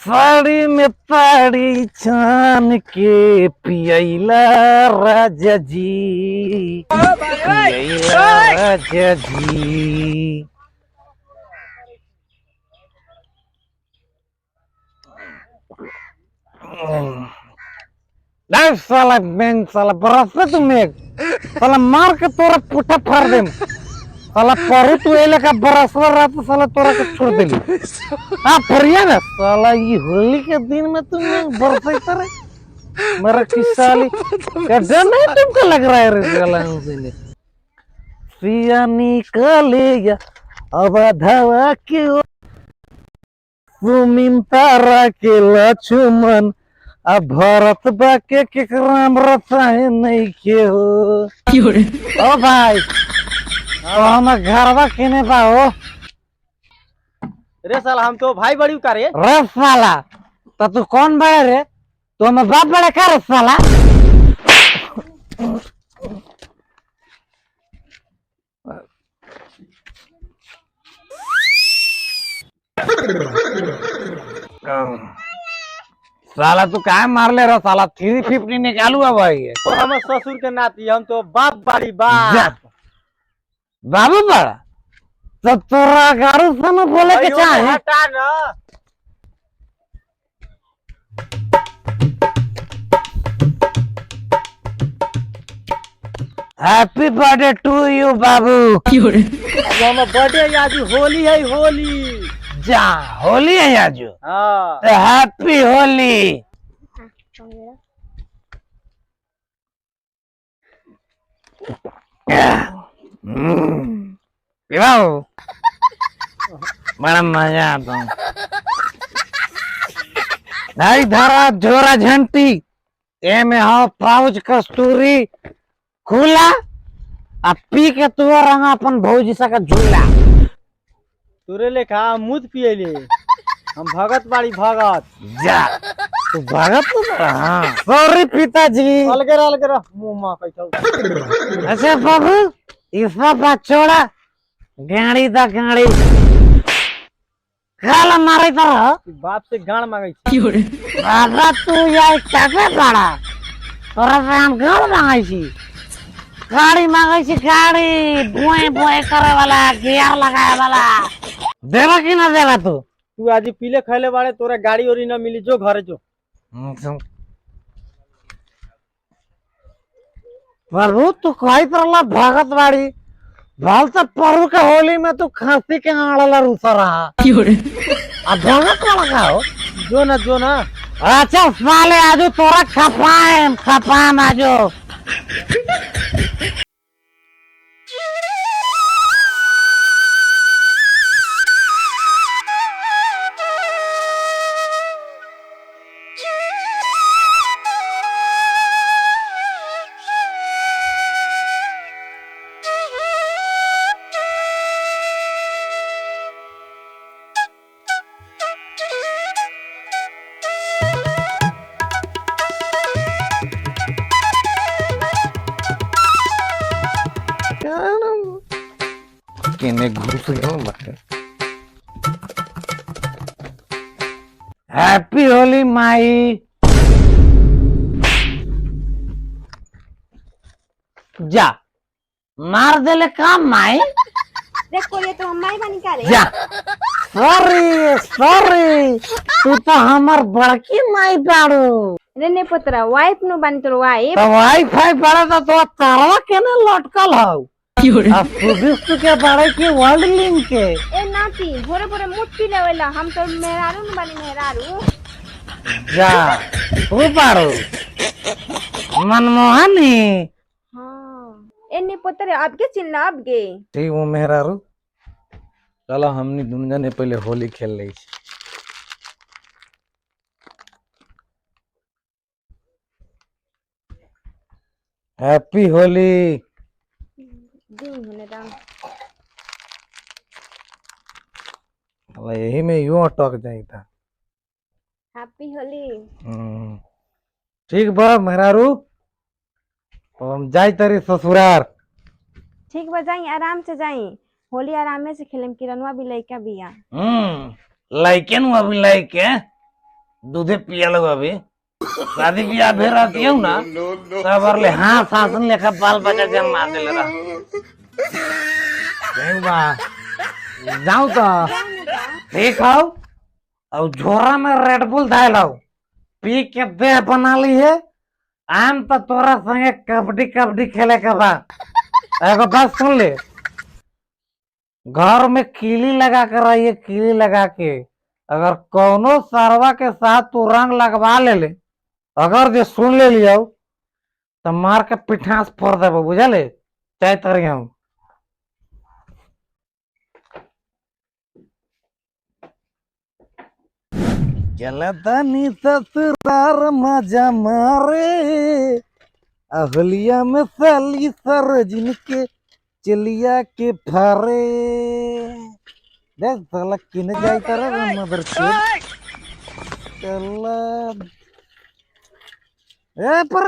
साड़ी में ताड़ी छान के पियला राजा जी, पियला राजा जी। नहीं साला बैंक साला बरस तुम्हें साला मार के तोरा पुठा फाड़ दे साला परू तू एले का बरसवा रात साला तोरा के छोड़ देली हाँ फरिया ना साला ये होली के दिन में तुम बरसे करे मेरा किसाली क्या नहीं तुमको लग रहा है रे साला उसने सिया निकलेगा अब धावा के सुमिन तारा के लक्ष्मण अब भरत बाके के राम रचाए नहीं के हो ओ भाई तो हम घरवा केने बा हो रे साला हम तो भाई बड़ी का रे साला तो तू कौन बड़ा रे तो हम बाप बड़ा का रे साला साला तू काय मार ले रहा साला 350 निकालू है भाई तो हम ससुर के नाती हम तो बाप बड़ी बाप बाबू बड़ा तो तोरा गारू से बोले के चाहे हटा ना हैप्पी बर्थडे टू यू बाबू हम बर्थडे आज होली है होली जा होली है आज हाँ तो हैप्पी होली पिवाओ बड़ा मजा आता नहीं धारा झोरा झंटी ए में हो पाउच कस्तूरी खुला अब पी के तू रंगा अपन भौजी सा का झूला तुरे लेखा मुद पियले हम भगत बाड़ी भगत जा तू भगत तो हाँ सॉरी पिताजी अलगे मुंह मा कैसा अच्छा बाबू इसका बात छोड़ा गाड़ी दा गाड़ी खाला मारे तो बाप से गाड़ मांगे बाबा तू यार कैसे पड़ा तोरा से हम गाड़ मांगे छी गाड़ी मांगे छी गाड़ी बुए बुए करे वाला गियर लगाए वाला देवा कि ना देवा तू आज पीले खैले बाड़े तोरा गाड़ी ओरी ना मिली जो घरे जो प्रभु तू कही तरला भगत बाड़ी भाल से प्रभु के होली में तू खांसी के आड़ला रूसा रहा अब भगत वाला का हो जो ना अच्छा साले आजू तोरा खपाएम आजू केने घुस गया बाटे हैप्पी होली माई जा मार देले काम माई देखो ये तो हम माई बनी का रे जा सॉरी तू तो हमर बड़की माई बाड़ू रे ने पुत्रा वाइफ नु बनी तो वाइफ तो वाईफाई बड़ा तो तारवा केने लटकल हौ अब पुलिस के बारे की वर्ल्ड लिंक के ए नाती भोरे भोरे मुठ पी लेवेला हम तो मेहरारू नु बनी मेहरारू जा तू बाड़ू मनमोहनी हां ए ने पुत्रा अब के चिल्ला अब गे ठीक वो मेहरारू चलो हमनी दुनिया ने पहले होली खेल ली हैप्पी होली यही में यूं अटक जाई था हैप्पी होली ठीक बा मेहरारू तो हम जाई तारी ससुरार ठीक बा जाई आराम से जाई होली आराम से खेलेम किरणवा भी लइका बिया लइके नु अभी लइके दूधे पिया लो अभी शादी ब्याह भी रहती हूँ ना तब ले हाँ शासन लेखा बाल बच्चा जन्मा दे रहा जाऊँ तो ठीक हो और झोरा में रेड बुल धाय लो पी के देह बना ली है आम तो तोरा संगे कबड्डी कबड्डी खेले के बाद एगो बात सुन ले घर में कीली लगा कर रही है कीली लगा के अगर कोनो सरवा के साथ तू रंग लगवा ले अगर जो सुन ले लिया तो मार के पिठास फोड़ देबो बुझले चाहे तरी हम जलदनी ससुरार मजा मारे अहलिया में साली सरजिन के चलिया के फारे देख साला किने जाई तारे मदर के चला ए पर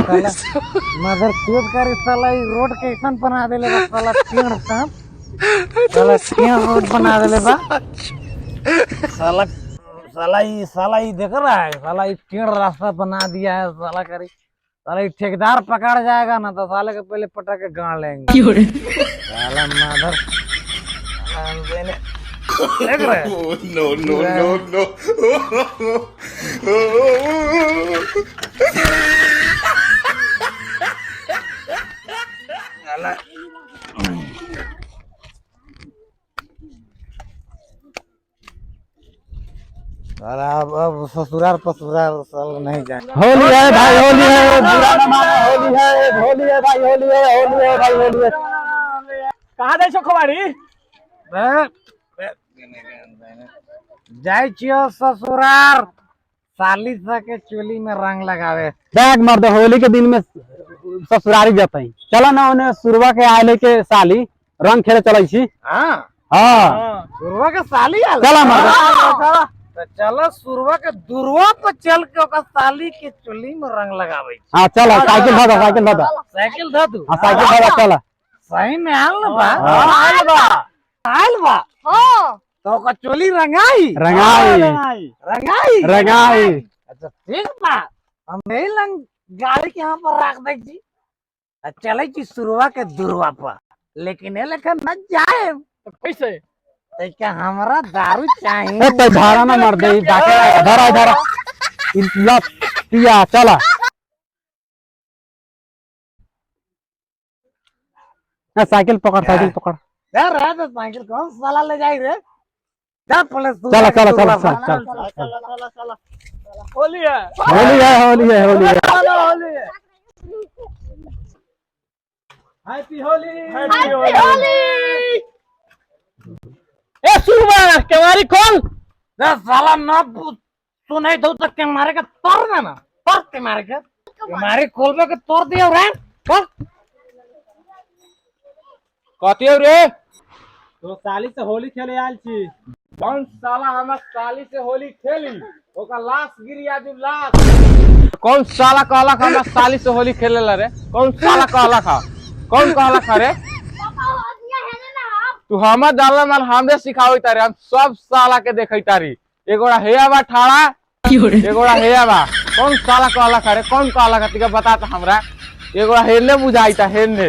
मदर चोट कर साला रोड कैसन बना देले बा साला टीण सांप साला टीण रोड बना देले बा साला साला ये देख रहा है साला ये टीण रास्ता बना दिया है साला करी साला ये ठेकेदार पकड़ जाएगा ना तो साले के पहले पटक के गाड़ लेंगे साला मदर देख रहे No, no, no, no. साला अब ससुराल पसुराल साल नहीं जाए होली है भाई होली है बुरा न मानो होली है भाई होली है भाई होली है कहाँ जाए छो खबारी जाय छियो ससुराल साली सके चोली में रंग लगावे बैग मर्द होली के दिन में ससुरारी जाते हैं चलो ना उन्हें सुरवा के आले के साली रंग खेले चले छी हाँ हाँ सुरवा के साली आल चला मर्द तो चलो सुरवा के दुरवा पर चल के ओकर साली के चोली में रंग लगावे हाँ चलो साइकिल धो साइकिल धा तू हाँ साइकिल धो चला सही में आल ना बा हाँ। आल बा तो ओकर चोली रंगाई रंगाई अच्छा ठीक बा हम यही लंग गाड़ी के यहाँ पर रख दे छी चले छी सुरवा के दुरवा पर लेकिन ये लेखा न जाए कैसे तो क्या हमारा दारू चाहिए तो धारा में मर दे धारा धारा पिया चला साइकिल पकड़ यार रहा तो साइकिल कौन साला ले जाई रे जा पहले चला चला चला चला होली है हैप्पी होली ए सुरवा केवारी खोल जा साला ना सुने तो तक के मारे का तोड़ ना तोड़ के मारे का मारे खोलबे के तोड़ दियो रे तोड़ कतियो रे तो साली से होली खेले आयल छी कौन साला हमर साली से होली खेली ओका लाश गिरी आजू लाश कौन साला कहला हमर साली से होली खेले रे कौन साला कहला कौन कहला रे तू हमर डालना माल हमरे सिखावे तारे हम सब साला के देखै तारी एगोड़ा हेया बा ठाड़ा एगोड़ा हेया बा कौन साला कहला रे कौन कहला तिका बता त हमरा एगोड़ा हेने बुझाइता हेने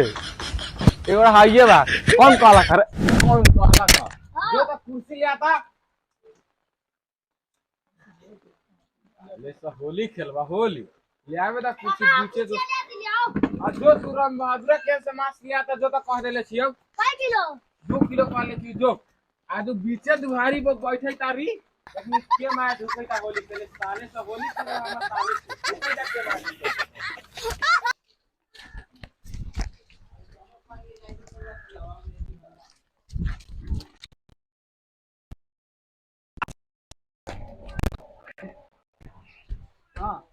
एगोड़ा हाइए बा कौन कहला रे कौन कहला जो तो कुर्सी आता ले सा होली खेलवा होली लियावे दा कुर्सी बीचे जो जो तुरंत माजरा कैसे मास लिया था जो तो कह देले छियो 5 किलो 2 किलो वाले की जो आज बीचे दुहारी पर बैठे तारी लेकिन के माया ढुकै ता होली पहले साले से होली खेले हम साले ढुकै ता के माया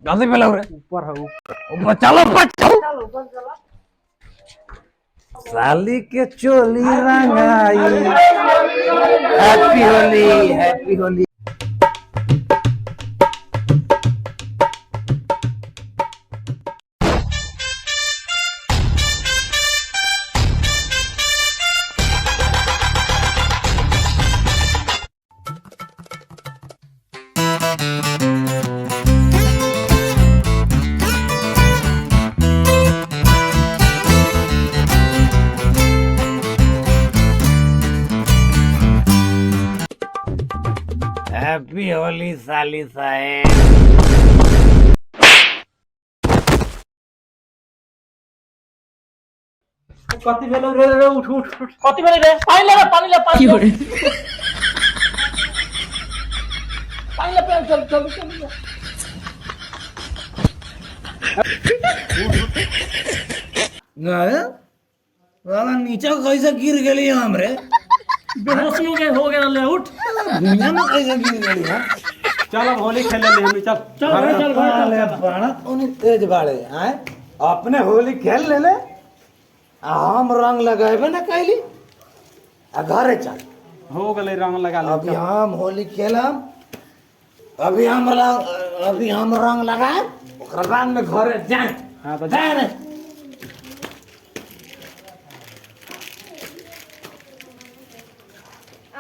जल्दी पहले ऊपर चलो साली के चोली रंगाई हैप्पी होली हैप्पी होली साली साहेब। कति बेला रे रे उठ उठ उठ कति बेला रे पानी ले पानी ले पानी ले पानी ले चल चल चल गए वाला नीचे कैसे गिर गई हमरे बेहोश हो गए ले उठ दुनिया में कैसे गिर गई है। चल अब होली खेले ले हम चल चल घर चल घर ले बाणा उन्हें तेज बाड़े हैं अपने होली खेल ले ले हम रंग लगाएबे ना कैली घरे चल हो गले रंग लगा ले अभी हम होली खेलम अभी हम रंग लगाए ओकरा बाद में घरे जाए। हां तो जाए ना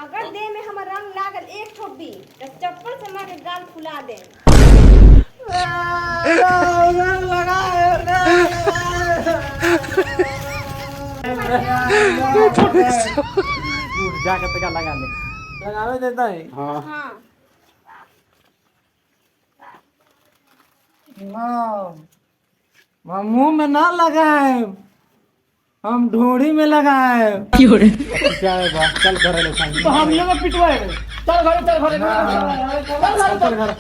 अगर देह में हमर रंग लागल एक ठोप भी तो चप्पल से मार के गाल फुला दे। उठ जाके तका लगा ले लगावे देता है हां हाँ हम मुंह में ना लगाए हम ढोड़ी में लगाए। जाए बा चल घर ले सांग तो हम लोग पिटवाए चल घर चल घर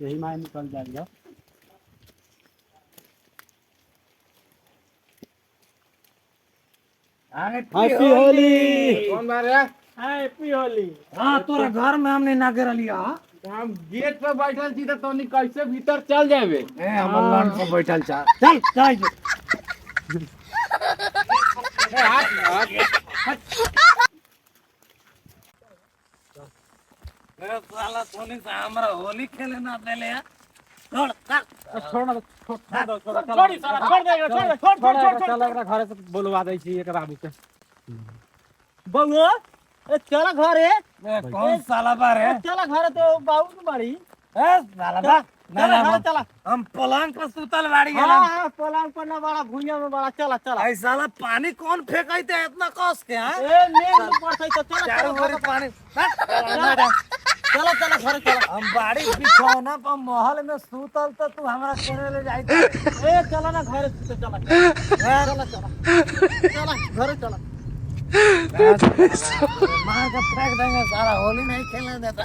यही माय निकल जाएगा। हैप्पी होली कौन मारे हैप्पी होली। हाँ तोरा घर में हमने ना गिरा लिया हम गेट पे बैठल छी तो तोनी कैसे भीतर चल जाबे। हम लॉन पर बैठल चा चल चल साला तोनी से हमरा होली खेले ना देले है छोड़ छोड़ सारा छोड़ देगा छोड़ चल एकरा घर से बोलवा दै छी एकरा बाबू के बउआ ए चल घरे कौन साला बारे चल घरे तो बाबू के बाड़ी ए साला बा ना चला हम पलंग पर सुतल बाड़ी हां गेला हां पलंग पर ना बड़ा भुइया में बड़ा चला चला ऐ साला पानी कौन फेंकैते इतना कस के हां ए मेघ पड़तै तो चला चारों ओर पानी चला चला घरे चला हम बाड़ी बिछौना पर महल में सुतल तो तू हमरा करे ले जाई ए चला ना घरे तो चला चला चला घरे चला मार के फेंक देंगे सारा होली नहीं खेलने देता